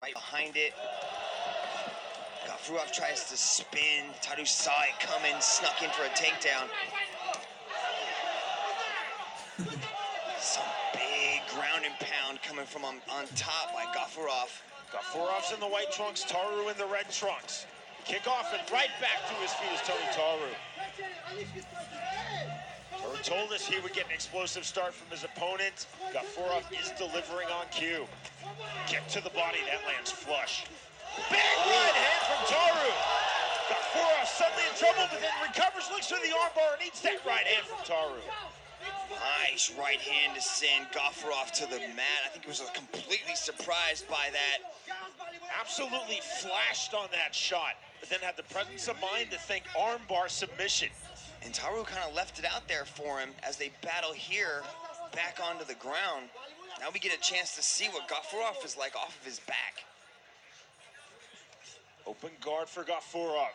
right behind it. Гафуров tries to spin. Taru saw it coming, snuck in for a takedown. Some big ground and pound coming from on top by Гафуров. Gafurov's in the white trunks, Taru in the red trunks. Kick off and right back to his feet is Tony Taru. Taru told us he would get an explosive start from his opponent. Гафуров is delivering on cue. Kick to the body, that lands flush. Big right hand from Taru. Гафуров suddenly in trouble, but then recovers, looks for the armbar, and eats that right hand from Taru. Nice right hand to send Гафуров to the mat. I think he was completely surprised by that. Absolutely flashed on that shot, but then had the presence of mind to think armbar submission. And Taru kind of left it out there for him as they battle here back onto the ground. Now we get a chance to see what Гафуров is like off of his back. Open guard for Гафуров.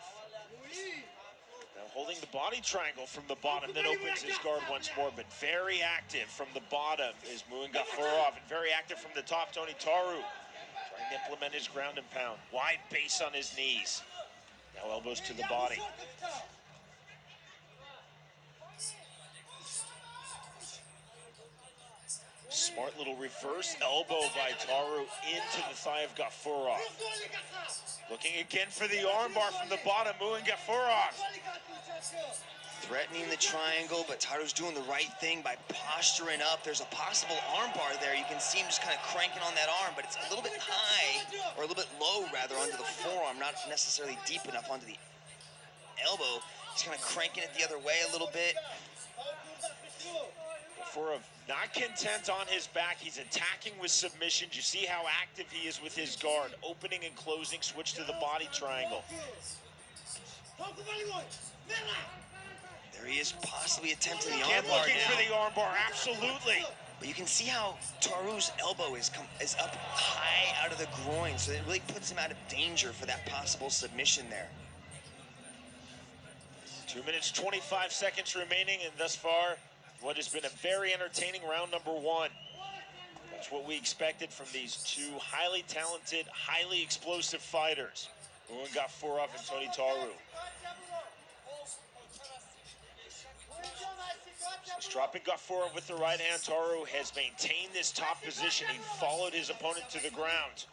Now holding the body triangle from the bottom, then opens his guard once more, but very active from the bottom is Mouin Гафуров, and very active from the top, Tony Taru. Trying to implement his ground and pound. Wide base on his knees. Now elbows to the body. Smart little reverse elbow by Taru into the thigh of Гафуров. Looking again for the armbar from the bottom, Mouin Гафуров. Threatening the triangle, but Taru's doing the right thing by posturing up. There's a possible armbar there. You can see him just kind of cranking on that arm, but it's a little bit high, or a little bit low rather, onto the forearm, not necessarily deep enough onto the elbow. He's kind of cranking it the other way a little bit. Гафуров not content on his back, he's attacking with submissions. You see how active he is with his guard. Opening and closing, switch to the body triangle. There he is, possibly attempting the Again armbar looking now. for the armbar, absolutely. But you can see how Taru's elbow is up high out of the groin, so it really puts him out of danger for that possible submission there. 2 minutes, 25 seconds remaining, and thus far, what has been a very entertaining round number one. That's what we expected from these two highly talented, highly explosive fighters, Mouin Гафуров and Tony Taru. So dropping Гафуров with the right hand, Taru has maintained this top position. He followed his opponent to the ground.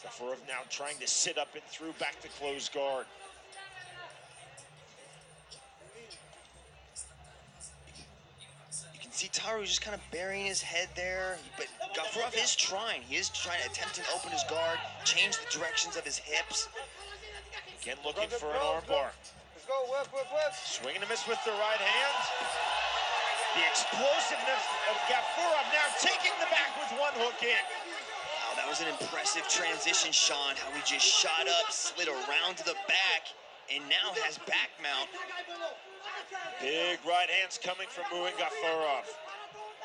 Гафуров now trying to sit up and through back to close guard. See Taru just kind of burying his head there, but Гафуров is trying. He is trying to attempt to open his guard, change the directions of his hips. Again looking for an armbar. Let's go, work. Swing and a miss with the right hand. The explosiveness of Гафуров now taking the back with one hook in. Wow, that was an impressive transition, Sean. How he just shot up, slid around to the back, and now has back mount. Big right hands coming from Mouin Гафуров.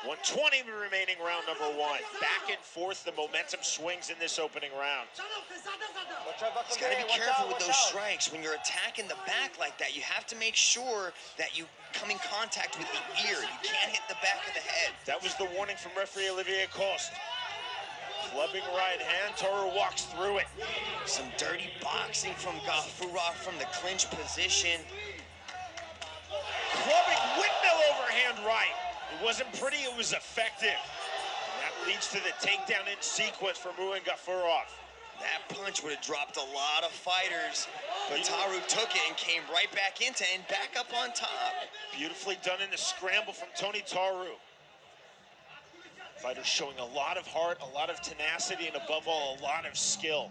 120 remaining round number one. Back and forth, the momentum swings in this opening round. He's got to be careful with those strikes. When you're attacking the back like that, you have to make sure that you come in contact with the ear. You can't hit the back of the head. That was the warning from referee Olivier Coste. Clubbing right hand, Taru walks through it. Some dirty boxing from Гафуров from the clinch position. Clubbing windmill overhand right. It wasn't pretty, it was effective. And that leads to the takedown in sequence for Mouin Гафуров. That punch would have dropped a lot of fighters, but Taru took it and came right back into and back up on top. Beautifully done in the scramble from Tony Taru. Fighters showing a lot of heart, a lot of tenacity, and above all, a lot of skill.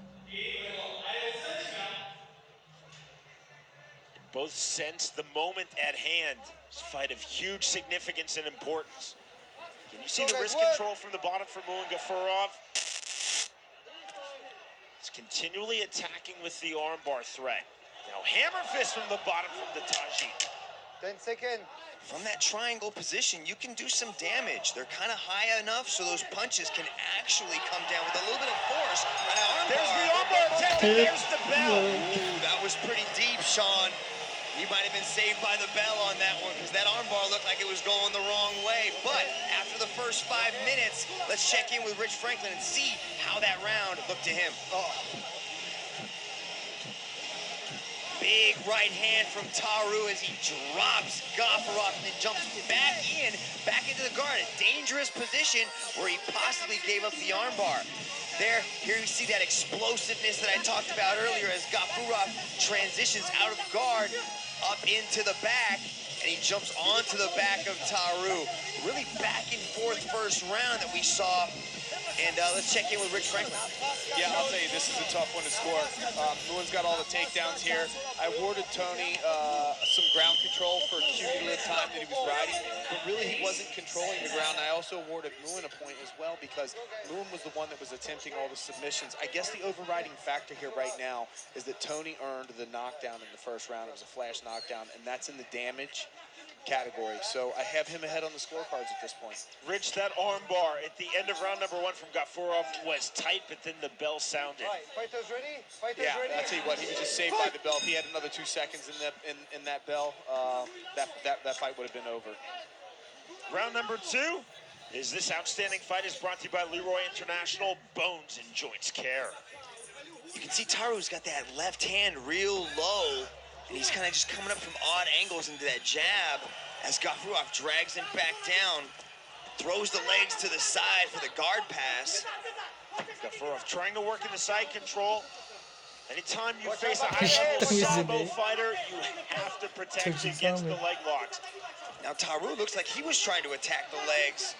Both sense the moment at hand. It's a fight of huge significance and importance. Can you see the wrist control from the bottom for Mouin Гафуров? He's continually attacking with the armbar threat. Now hammer fist from the bottom from the Taji. 10 seconds. From that triangle position, you can do some damage. They're kind of high enough so those punches can actually come down with a little bit of force. There's the armbar attempt, and there's the bell. Ooh, that was pretty deep, Sean. He might have been saved by the bell on that one because that armbar looked like it was going the wrong way. But after the first 5 minutes, let's check in with Rich Franklin and see how that round looked to him. Oh. Big right hand from Taru as he drops Гафуров and then jumps back into the guard. A dangerous position where he possibly gave up the armbar. Here you see that explosiveness that I talked about earlier as Гафуров transitions out of guard up into the back, and he jumps onto the back of Taru. Really back and forth first round that we saw. And let's check in with Rich Franklin. Yeah, I'll tell you, this is a tough one to score. Muin's got all the takedowns here. I awarded Tony some ground control for cumulative time that he was riding, but really he wasn't controlling the ground. I also awarded Muin a point as well because Muin was the one that was attempting all the submissions. I guess the overriding factor here right now is that Tony earned the knockdown in the first round. It was a flash knockdown, and that's in the damage category. So I have him ahead on the scorecards at this point. Rich, that arm bar at the end of round number 1 from Гафуров was tight, but then the bell sounded. Right, fighters ready? Fighters Yeah, ready? I'll tell you what, he was just saved by the bell. If he had another 2 seconds in that bell, that fight would have been over. Round number 2 is this outstanding fight is brought to you by Leroy International Bones and Joints Care. You can see Taru's got that left hand real low, and he's kind of just coming up from odd angles into that jab as Гафуров drags him back down, throws the legs to the side for the guard pass. Гафуров trying to work in the side control. Anytime you face a high-level sambo fighter, you have to protect against the leg locks. Now Taru looks like he was trying to attack the legs.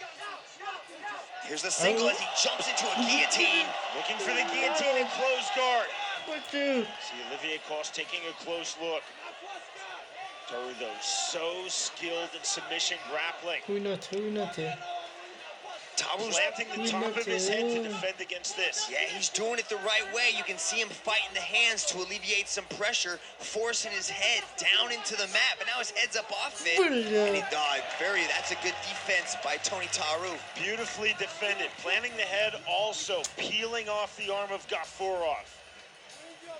Here's the single as he jumps into a guillotine. Looking for the guillotine and close guard. See Olivier Coste taking a close look. Taru, though, so skilled in submission grappling. Taru's Planting the top of his head to defend against this. Yeah, he's doing it the right way. You can see him fighting the hands to alleviate some pressure, forcing his head down into the mat, but now his head's up off it. And that's a good defense by Tony Taru. Beautifully defended. Planting the head, also peeling off the arm of Гафуров.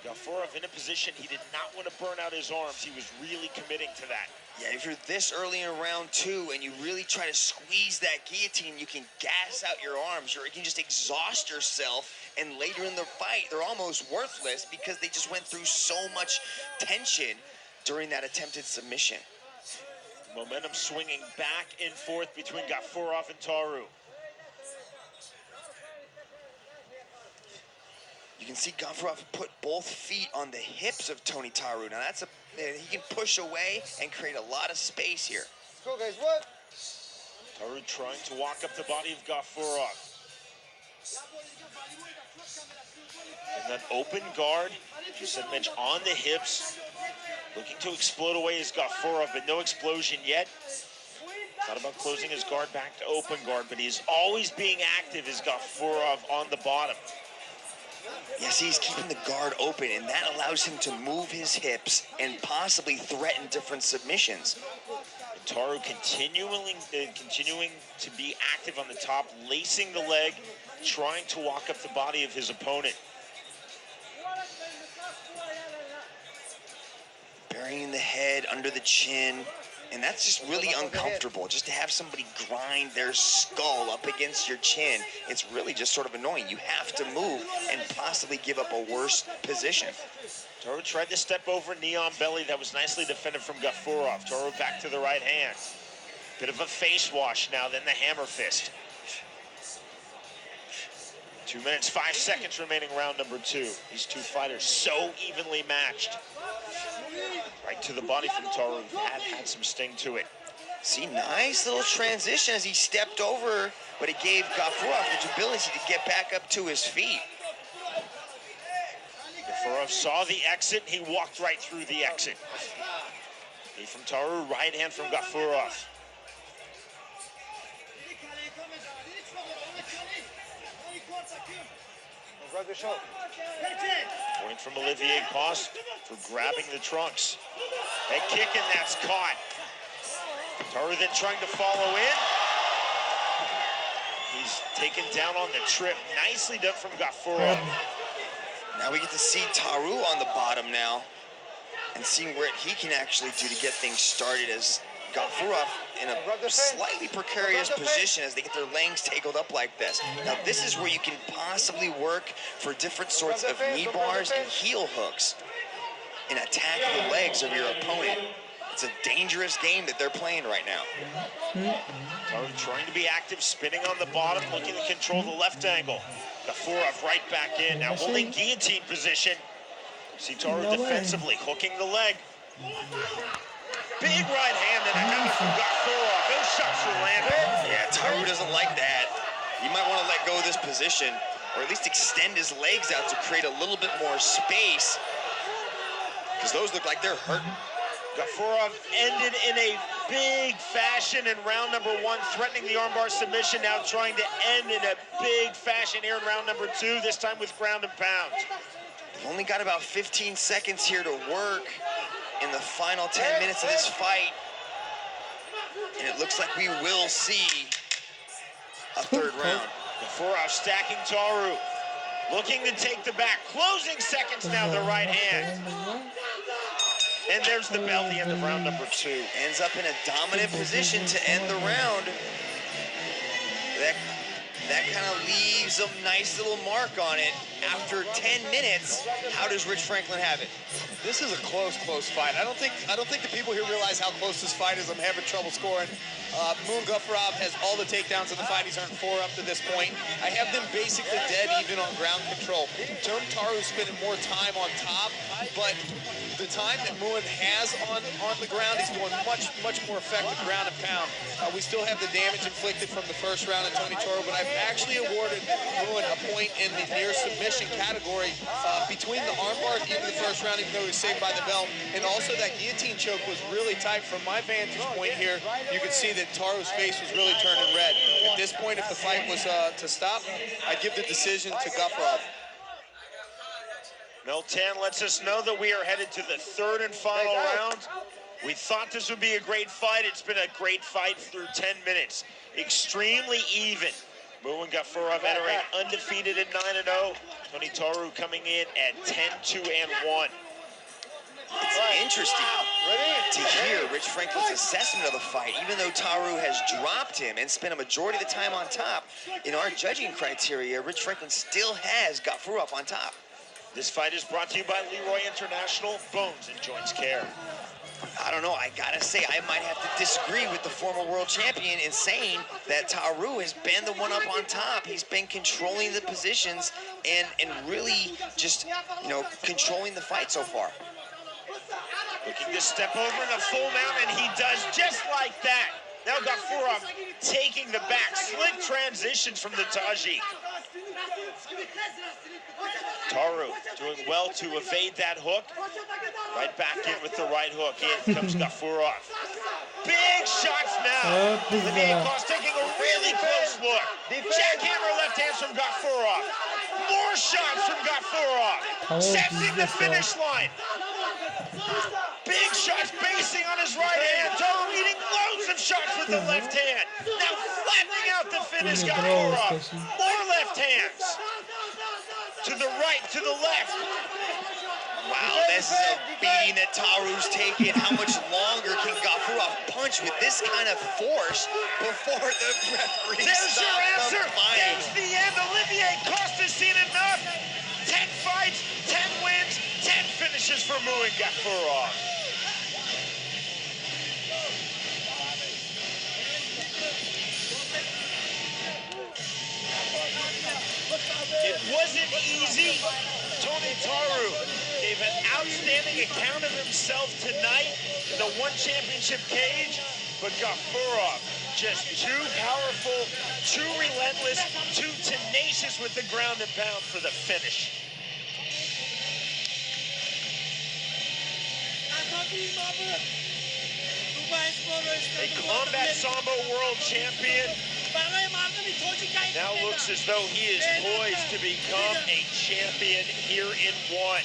Гафуров in a position he did not want to burn out his arms. He was really committing to that. Yeah, if you're this early in round 2 and you really try to squeeze that guillotine, you can gas out your arms. You can just exhaust yourself, and later in the fight, they're almost worthless because they just went through so much tension during that attempted submission. Momentum swinging back and forth between Гафуров and Taru. You can see Гафуров put both feet on the hips of Tony Taru. Now he can push away and create a lot of space here. Let's go, guys, what? Taru trying to walk up the body of Гафуров. And that open guard, you said, Mitch, on the hips. Looking to explode away is Гафуров, but no explosion yet. Thought about closing his guard back to open guard, but he's always being active as Гафуров on the bottom. Yes, he's keeping the guard open, and that allows him to move his hips and possibly threaten different submissions. And Taru continuing to be active on the top, lacing the leg, trying to walk up the body of his opponent. Burying the head under the chin. And that's just really uncomfortable, just to have somebody grind their skull up against your chin. It's really just sort of annoying. You have to move and possibly give up a worse position. Taru tried to step over knee on belly. That was nicely defended from Гафуров. Taru back to the right hand. Bit of a face wash now, then the hammer fist. 2 minutes, 5 seconds remaining round number 2. These two fighters so evenly matched. Right to the body from Taru. That had some sting to it. See, nice little transition as he stepped over, but it gave Гафуров the ability to get back up to his feet. Гафуров saw the exit, he walked right through the exit. Knee from Taru, right hand from Гафуров. Grab the shot. Point from Olivier Coste for grabbing the trunks. A kick, and that's caught. Taru then trying to follow in. He's taken down on the trip. Nicely done from Гафуров. Now we get to see Taru on the bottom now. and seeing what he can actually do to get things started as Ghafurov in a slightly precarious position as they get their legs tangled up like this. Now this is where you can possibly work for different sorts of knee bars and heel hooks and attack the legs of your opponent. It's a dangerous game that they're playing right now. Taru trying to be active, spinning on the bottom, looking to control the left angle. Ghafurov right back in, now holding guillotine position. See Taru defensively, hooking the leg. Big right hand and a counter from Ghafurov. Those shots are landing. Yeah, Taru doesn't like that. He might want to let go of this position, or at least extend his legs out to create a little bit more space, because those look like they're hurting. Ghafurov ended in a big fashion in round number 1, threatening the armbar submission, now trying to end in a big fashion here in round number 2, this time with ground and pound. We've only got about 15 seconds here to work in the final 10 minutes of this fight. And it looks like we will see a third round. Ghafurov stacking Taru, looking to take the back, closing seconds now, the right hand. And there's the bell, the end of round number 2. Ends up in a dominant position to end the round. That kind of leaves a nice little mark on it. After 10 minutes, how does Rich Franklin have it? This is a close fight. I don't think the people here realize how close this fight is. I'm having trouble scoring. Mouin Ghafurov has all the takedowns in the fight. He's earned 4 up to this point. I have them basically dead even on ground control. Tony Taru's spending more time on top, but the time that Mouin has on the ground, he's doing much more effective ground and pound. We still have the damage inflicted from the first round of Tony Taru, but I've actually awarded Mouin a point in the near submission category between the arm bars into the first round, even though he was saved by the bell, and also that guillotine choke was really tight. From my vantage point here, you could see that Taru's face was really turning red. At this point, if the fight was to stop, I'd give the decision to Ghafurov. Miltan lets us know that we are headed to the 3rd and final round. We thought this would be a great fight. It's been a great fight through 10 minutes. Extremely even. Mouin Ghafurov entering undefeated at 9-0. Tony Taru coming in at 10-2-1. It's interesting to hear Rich Franklin's assessment of the fight. Even though Taru has dropped him and spent a majority of the time on top, in our judging criteria, Rich Franklin still has Ghafurov on top. This fight is brought to you by Leroy International, Bones and Joints Care. I don't know, I gotta say, I might have to disagree with the former world champion in saying that Taru has been the one up on top. He's been controlling the positions and really just, controlling the fight so far. Looking to step over in a full mount, and he does just like that. Now Ghafurov taking the back, slick transitions from the Taji. Taru doing well to evade that hook. Right back in with the right hook. In comes Ghafurov. Big shots now. Olivier Coste taking a really close look. Jackhammer left hands from Ghafurov. More shots from Ghafurov. Sensing the finish line. Big shots basing on his right hand. Taru eating loads of shots with the left hand. Now flattening out the finish, Ghafurov. More left hands. To the right, to the left. Wow, this is a beating that Taru's taken. How much longer can Ghafurov punch with this kind of force before the referee There's your answer. the fight? There's the end. Olivier Coste has seen enough. 10 fights, 10 wins, 10 finishes for Mouin Ghafurov. It wasn't easy. Tony Taru gave an outstanding account of himself tonight in the one championship cage, but Ghafurov just too powerful, too relentless, too tenacious with the ground and pound for the finish. A combat sambo world champion now looks as though he is poised to become a champion here in one.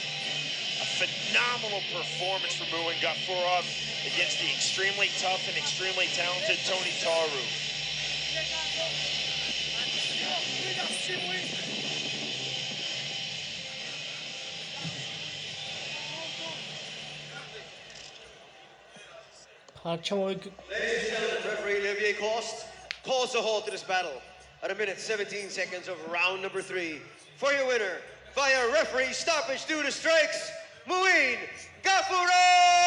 A phenomenal performance from Mouin Ghafurov against the extremely tough and extremely talented Tony Taru. Parça boyu Ladies and gentlemen, referee Olivier Coste calls a halt to this battle at 1:17 of round number 3. For your winner, via referee stoppage due to strikes, Mouin гафуров!